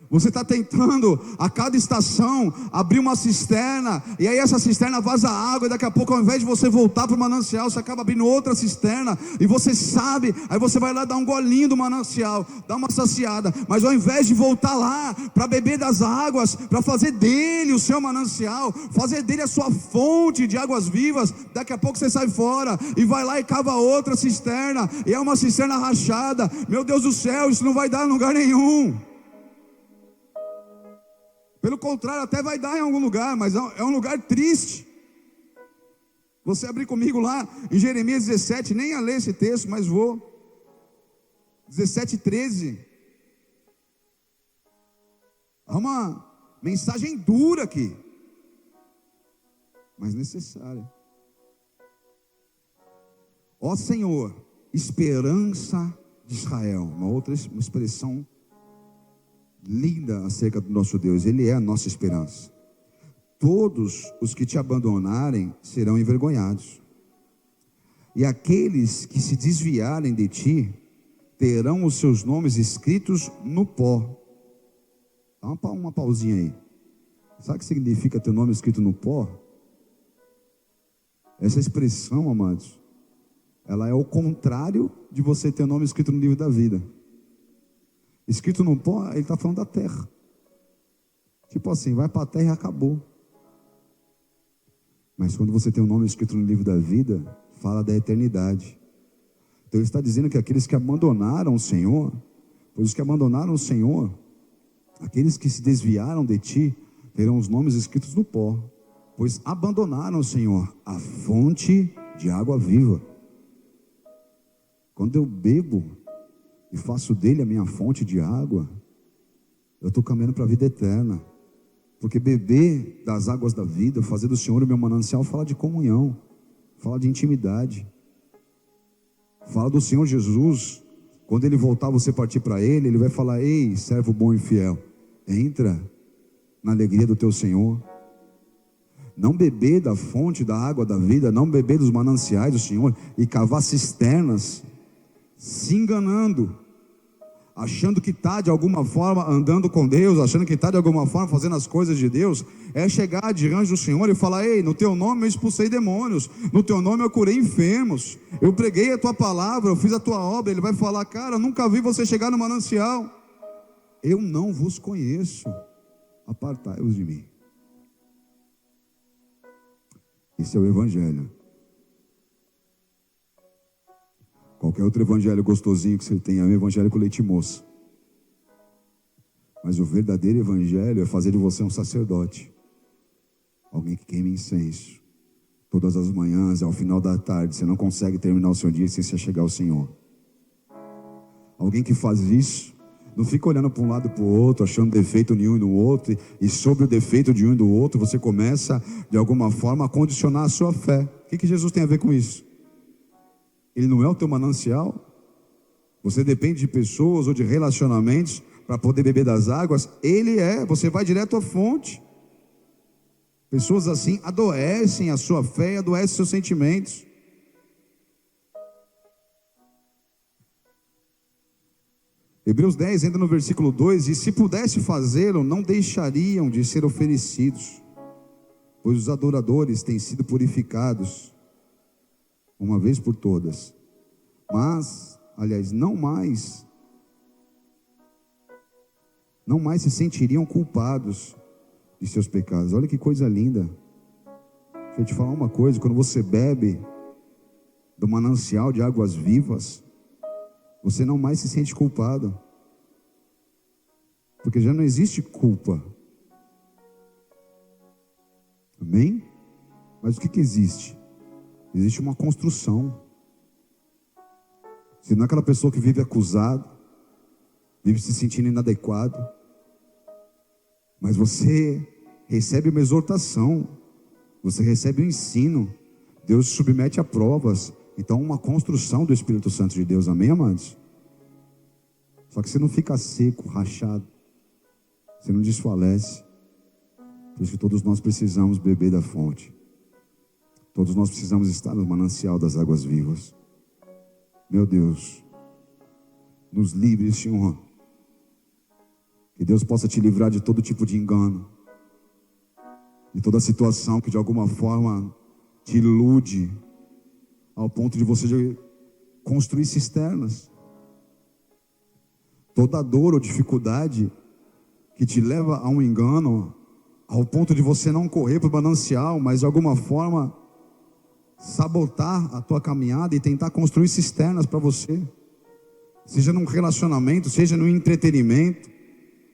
Speaker 1: você está tentando a cada estação abrir uma cisterna, e aí essa cisterna vaza água, e daqui a pouco, ao invés de você voltar para o manancial, você acaba abrindo outra cisterna, e você sabe, aí você vai lá dar um golinho do manancial, dá uma saciada, mas ao invés de voltar lá para beber das águas, para fazer dele o seu manancial, fazer dele a sua fonte de águas vivas, daqui a pouco você sai fora e vai lá e cava outra cisterna, e é uma cisterna rachada. Meu Deus do céu, isso não vai dar em lugar nenhum. Pelo contrário, até vai dar em algum lugar, mas é um lugar triste. Você abrir comigo lá em Jeremias 17, nem ia ler esse texto, mas vou. 17:13. Há uma mensagem dura aqui, mas necessária. Ó Senhor, esperança de Israel. Uma expressão linda acerca do nosso Deus. Ele é a nossa esperança. Todos os que te abandonarem serão envergonhados, e aqueles que se desviarem de ti terão os seus nomes escritos no pó. Dá uma pausinha aí. Sabe o que significa ter o nome escrito no pó? Essa expressão, amados, ela é o contrário de você ter o nome escrito no livro da vida. Escrito no pó, ele está falando da terra. Tipo assim, vai para a terra e acabou. Mas quando você tem o nome escrito no livro da vida, fala da eternidade. Então ele está dizendo que aqueles que abandonaram o Senhor, pois os que abandonaram o Senhor, aqueles que se desviaram de ti, terão os nomes escritos no pó, pois abandonaram o Senhor, a fonte de água viva. Quando eu bebo e faço dele a minha fonte de água, eu estou caminhando para a vida eterna. Porque beber das águas da vida, fazer do Senhor o meu manancial, fala de comunhão, fala de intimidade, fala do Senhor Jesus. Quando Ele voltar, você partir para Ele, Ele vai falar: ei, servo bom e fiel, entra na alegria do teu Senhor. Não beber da fonte da água da vida, não beber dos mananciais do Senhor e cavar cisternas, se enganando, achando que está de alguma forma andando com Deus, achando que está de alguma forma fazendo as coisas de Deus, é chegar diante do Senhor e falar: ei, no teu nome eu expulsei demônios, no teu nome eu curei enfermos, eu preguei a tua palavra, eu fiz a tua obra. Ele vai falar: cara, nunca vi você chegar no manancial, eu não vos conheço, apartai-vos de mim. Esse é o Evangelho. Qualquer outro evangelho gostosinho que você tenha é um evangelho com leite moça. Mas o verdadeiro evangelho é fazer de você um sacerdote, alguém que queima incenso todas as manhãs, ao final da tarde. Você não consegue terminar o seu dia sem se achegar ao Senhor. Alguém que faz isso Não fica olhando para um lado e para o outro, achando defeito em um e no outro, e sobre o defeito de um e do outro, você começa, de alguma forma, a condicionar a sua fé. O que Jesus tem a ver com isso? Ele não é o teu manancial? Você depende de pessoas ou de relacionamentos para poder beber das águas? Ele é, você vai direto à fonte. Pessoas assim adoecem a sua fé e adoecem seus sentimentos. Hebreus 10 entra no versículo 2: e se pudesse fazê-lo, não deixariam de ser oferecidos, pois os adoradores têm sido purificados uma vez por todas. Mas, aliás, não mais se sentiriam culpados de seus pecados. Olha que coisa linda. Deixa eu te falar uma coisa: quando você bebe do manancial de águas vivas, você não mais se sente culpado, porque já não existe culpa. Amém? Mas o que existe? Existe uma construção. Você não é aquela pessoa que vive acusado, vive se sentindo inadequado, mas você recebe uma exortação, você recebe um ensino, Deus te submete a provas. Então, uma construção do Espírito Santo de Deus, amém, amados? Só que você não fica seco, rachado, você não desfalece. Por isso que todos nós precisamos beber da fonte, todos nós precisamos estar no manancial das águas vivas. Meu Deus, nos livre, Senhor, que Deus possa te livrar de todo tipo de engano, de toda situação que de alguma forma te ilude, ao ponto de você construir cisternas. Toda dor ou dificuldade que te leva a um engano, ao ponto de você não correr para o manancial, mas de alguma forma sabotar a tua caminhada e tentar construir cisternas para você, seja num relacionamento, seja no entretenimento,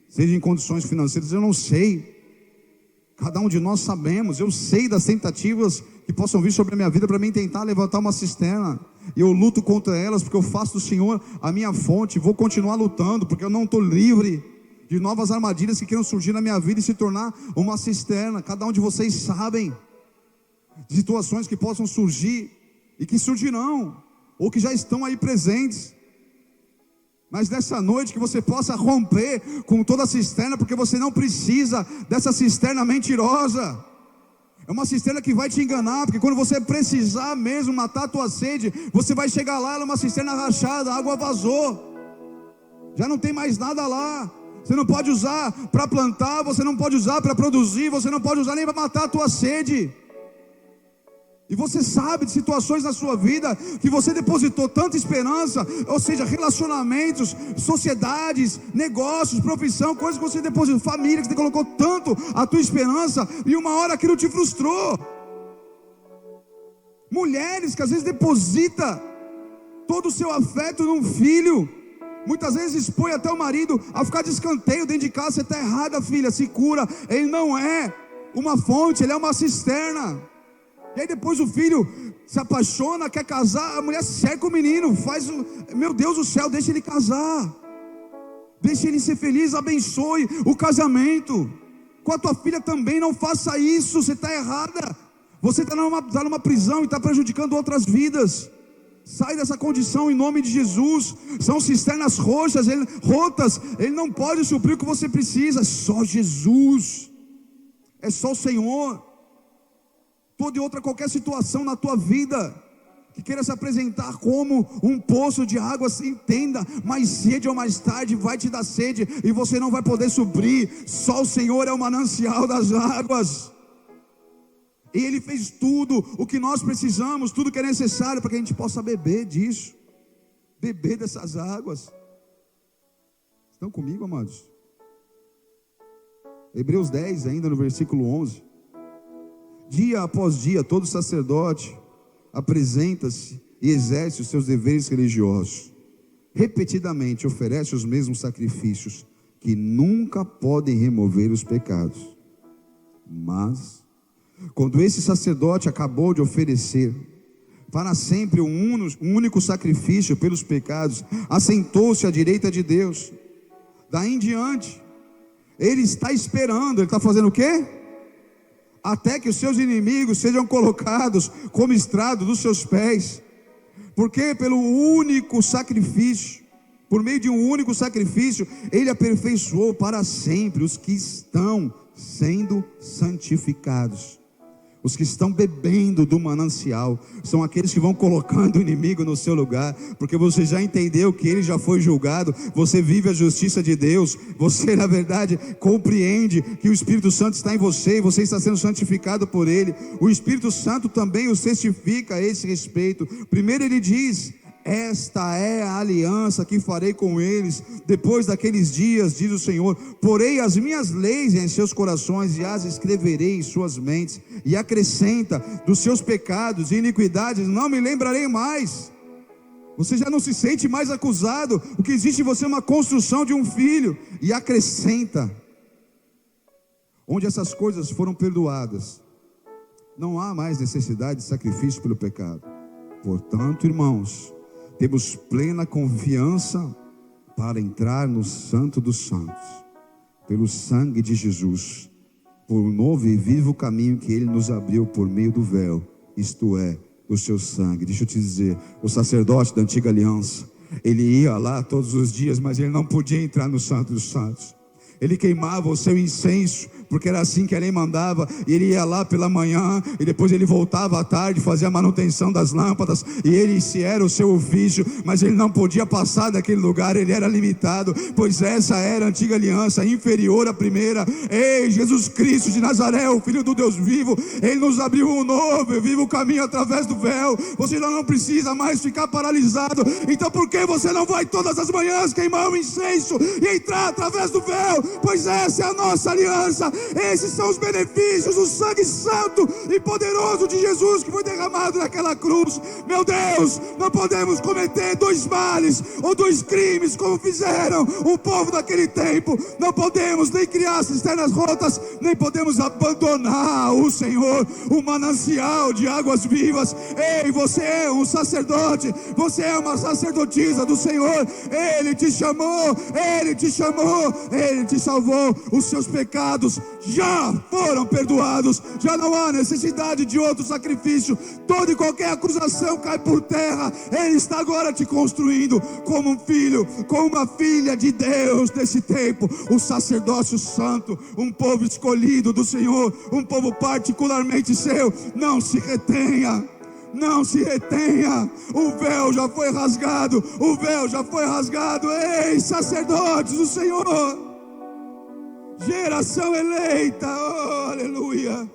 Speaker 1: seja em condições financeiras, eu não sei. Cada um de nós sabemos, eu sei das tentativas que possam vir sobre a minha vida para mim tentar levantar uma cisterna. E eu luto contra elas, porque eu faço do Senhor a minha fonte. Vou continuar lutando, porque eu não estou livre de novas armadilhas que queiram surgir na minha vida e se tornar uma cisterna. Cada um de vocês sabem de situações que possam surgir e que surgirão, ou que já estão aí presentes. Mas nessa noite que você possa romper com toda a cisterna, porque você não precisa dessa cisterna mentirosa. É uma cisterna que vai te enganar, porque quando você precisar mesmo matar a tua sede, você vai chegar lá, ela é uma cisterna rachada, a água vazou, já não tem mais nada lá. Você não pode usar para plantar, você não pode usar para produzir, você não pode usar nem para matar a tua sede. E você sabe de situações na sua vida que você depositou tanta esperança, ou seja, relacionamentos, sociedades, negócios, profissão, coisas que você depositou, família, que você colocou tanto a tua esperança, e uma hora aquilo te frustrou. Mulheres que às vezes deposita todo o seu afeto num filho, muitas vezes expõe até o marido a ficar de escanteio dentro de casa. Você está errada, filha, se cura. Ele não é uma fonte, ele é uma cisterna. E aí depois o filho se apaixona, quer casar, a mulher cerca o menino, meu Deus do céu, deixa ele casar, deixa ele ser feliz, abençoe o casamento. Com a tua filha também, não faça isso, você está errada. Você está numa prisão e está prejudicando outras vidas. Sai dessa condição em nome de Jesus. São cisternas rotas, ele não pode suprir o que você precisa. Só Jesus, é só o Senhor. Toda e outra qualquer situação na tua vida que queira se apresentar como um poço de águas, entenda, mais cedo ou mais tarde vai te dar sede e você não vai poder suprir. Só o Senhor é o manancial das águas, e Ele fez tudo o que nós precisamos, tudo que é necessário para que a gente possa beber disso, beber dessas águas. Estão comigo, amados? Hebreus 10, ainda no versículo 11. Dia após dia, todo sacerdote apresenta-se e exerce os seus deveres religiosos. Repetidamente oferece os mesmos sacrifícios, que nunca podem remover os pecados. Mas, quando esse sacerdote acabou de oferecer para sempre um único sacrifício pelos pecados, assentou-se à direita de Deus, Daí em diante, ele está esperando, ele está fazendo o quê? Até que os seus inimigos sejam colocados como estrado dos seus pés. Porque pelo único sacrifício, por meio de um único sacrifício, ele aperfeiçoou para sempre os que estão sendo santificados. Os que estão bebendo do manancial são aqueles que vão colocando o inimigo no seu lugar, porque você já entendeu que ele já foi julgado, você vive a justiça de Deus, você na verdade compreende que o Espírito Santo está em você e você está sendo santificado por ele. O Espírito Santo também os testifica a esse respeito. Primeiro ele diz: esta é a aliança que farei com eles depois daqueles dias, diz o Senhor. Porei as minhas leis em seus corações e as escreverei em suas mentes. E acrescenta: dos seus pecados e iniquidades não me lembrarei mais. Você já não se sente mais acusado. O que existe em você é uma construção de um filho. E acrescenta: onde essas coisas foram perdoadas, não há mais necessidade de sacrifício pelo pecado. Portanto, irmãos, temos plena confiança para entrar no Santo dos Santos, pelo sangue de Jesus, por um novo e vivo caminho que Ele nos abriu por meio do véu, isto é, do seu sangue. Deixa eu te dizer, o sacerdote da antiga aliança, ele ia lá todos os dias, mas ele não podia entrar no Santo dos Santos. Ele queimava o seu incenso, porque era assim que a lei mandava. E ele ia lá pela manhã, e depois ele voltava à tarde, fazia a manutenção das lâmpadas. E esse era o seu ofício, mas ele não podia passar daquele lugar, ele era limitado, pois essa era a antiga aliança, inferior à primeira. Ei, Jesus Cristo de Nazaré, o Filho do Deus vivo, Ele nos abriu um novo e vivo caminho através do véu. Você já não precisa mais ficar paralisado. Então por que você não vai todas as manhãs queimar o incenso e entrar através do véu? Pois essa é a nossa aliança. Esses são os benefícios do sangue santo e poderoso de Jesus que foi derramado naquela cruz. Meu Deus, não podemos cometer dois males ou dois crimes como fizeram o povo daquele tempo. Não podemos nem criar cisternas rotas, nem podemos abandonar o Senhor, o manancial de águas vivas. Ei, você é um sacerdote, você é uma sacerdotisa do Senhor. Ele te chamou, Ele te chamou, Ele te salvou. Os seus pecados já foram perdoados, já não há necessidade de outro sacrifício. Toda e qualquer acusação cai por terra. Ele está agora te construindo como um filho, como uma filha de Deus desse tempo, o sacerdócio santo, um povo escolhido do Senhor, um povo particularmente seu. Não se retenha, não se retenha, o véu já foi rasgado, o véu já foi rasgado. Ei, sacerdotes do Senhor, geração eleita, oh, aleluia.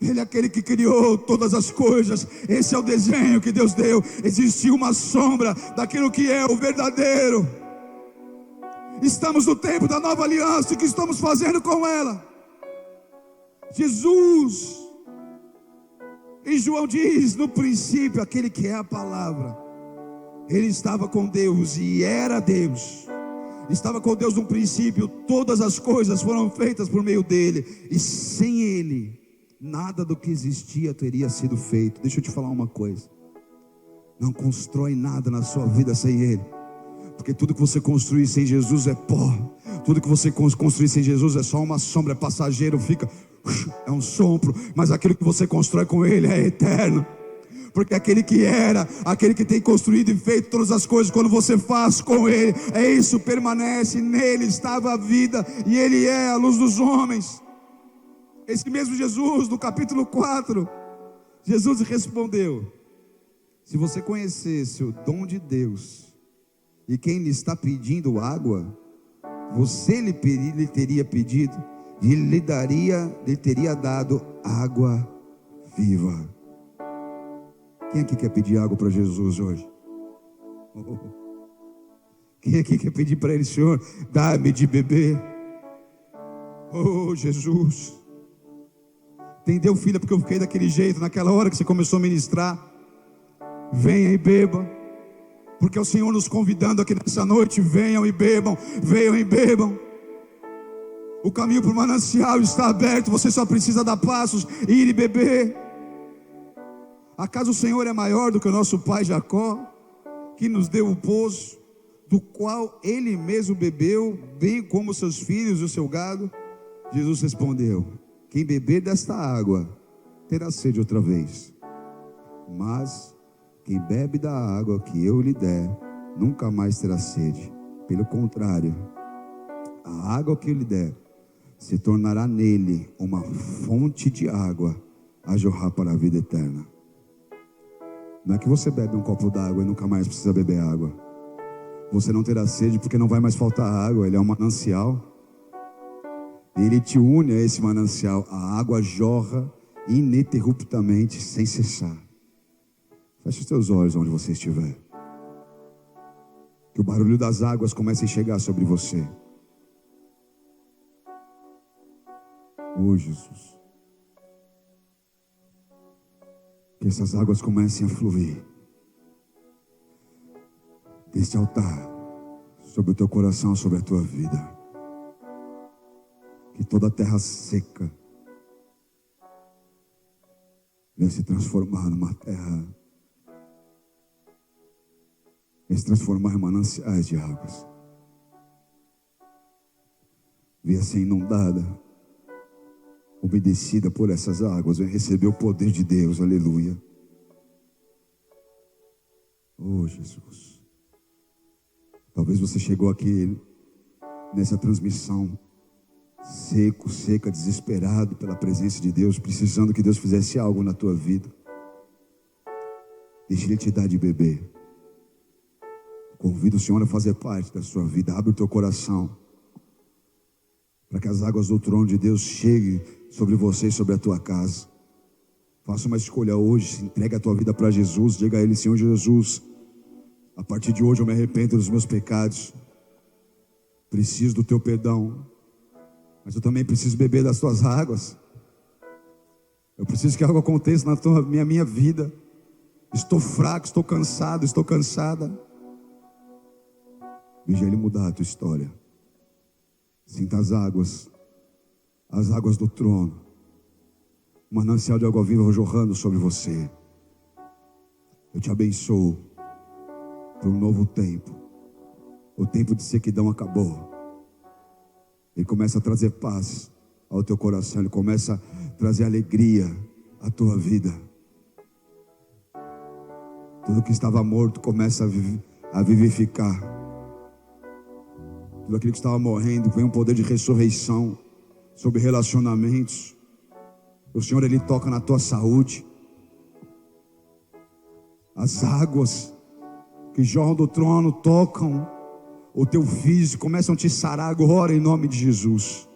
Speaker 1: Ele é aquele que criou todas as coisas. Esse é o desenho que Deus deu. Existiu uma sombra daquilo que é o verdadeiro. Estamos no tempo da nova aliança. E o que estamos fazendo com ela? Jesus, e João diz: no princípio, aquele que é a palavra, ele estava com Deus e era Deus. Estava com Deus no princípio. Todas as coisas foram feitas por meio dele, e sem ele nada do que existia teria sido feito. Deixa eu te falar uma coisa: não constrói nada na sua vida sem ele, porque tudo que você construir sem Jesus é pó. Tudo que você construir sem Jesus é só uma sombra, é passageiro, é um sopro. Mas aquilo que você constrói com ele é eterno. Porque aquele que era, aquele que tem construído e feito todas as coisas, quando você faz com ele, é isso, permanece. Nele estava a vida, e ele é a luz dos homens. Esse mesmo Jesus, no capítulo 4, Jesus respondeu: se você conhecesse o dom de Deus e quem lhe está pedindo água, você lhe teria pedido e lhe teria dado água viva. Quem aqui quer pedir água para Jesus hoje? Quem aqui quer pedir para ele: Senhor, dá-me de beber? Oh, Jesus, entendeu, filha, porque eu fiquei daquele jeito naquela hora que você começou a ministrar? Venha e beba, porque é o Senhor nos convidando aqui nessa noite. Venham e bebam, venham e bebam. O caminho para o manancial está aberto. Você só precisa dar passos e ir e beber. Acaso o Senhor é maior do que o nosso pai Jacó, que nos deu o poço? do qual ele mesmo bebeu, bem como seus filhos e o seu gado. Jesus respondeu: quem beber desta água terá sede outra vez, mas quem bebe da água que eu lhe der nunca mais terá sede. Pelo contrário, a água que eu lhe der se tornará nele uma fonte de água a jorrar para a vida eterna. Não é que você bebe um copo d'água e nunca mais precisa beber água. Você não terá sede porque não vai mais faltar água. Ele é um manancial. Ele te une a esse manancial. A água jorra ininterruptamente, sem cessar. Feche os teus olhos onde você estiver. Que o barulho das águas comece a chegar sobre você. Oh, Jesus. Que essas águas comecem a fluir deste altar sobre o teu coração, sobre a tua vida. Que toda a terra seca venha se transformar numa terra, venha se transformar em mananciais de águas. Venha ser inundada, obedecida por essas águas, venha receber o poder de Deus. Aleluia. Oh, Jesus. Talvez você chegou aqui nessa transmissão seco, seca, desesperado pela presença de Deus, precisando que Deus fizesse algo na tua vida. Deixa Ele te dar de beber. Convido o Senhor a fazer parte da sua vida. Abre o teu coração para que as águas do trono de Deus cheguem sobre você e sobre a tua casa. Faça uma escolha hoje, entregue a tua vida para Jesus. Diga a Ele: Senhor Jesus, a partir de hoje eu me arrependo dos meus pecados. Preciso do teu perdão, mas eu também preciso beber das tuas águas. Eu preciso que algo aconteça na minha vida. Estou fraco, estou cansado, estou cansada. Veja Ele mudar a tua história. Sinta as águas do trono, um manancial de água viva jorrando sobre você. Eu te abençoo para um novo tempo. O tempo de sequidão acabou. Ele começa a trazer paz ao teu coração. Ele começa a trazer alegria à tua vida. Tudo que estava morto começa a vivificar. Tudo aquilo que estava morrendo, vem um poder de ressurreição sobre relacionamentos. O Senhor, Ele toca na tua saúde. As águas que jorram do trono tocam o teu físico, começam a te sarar agora em nome de Jesus.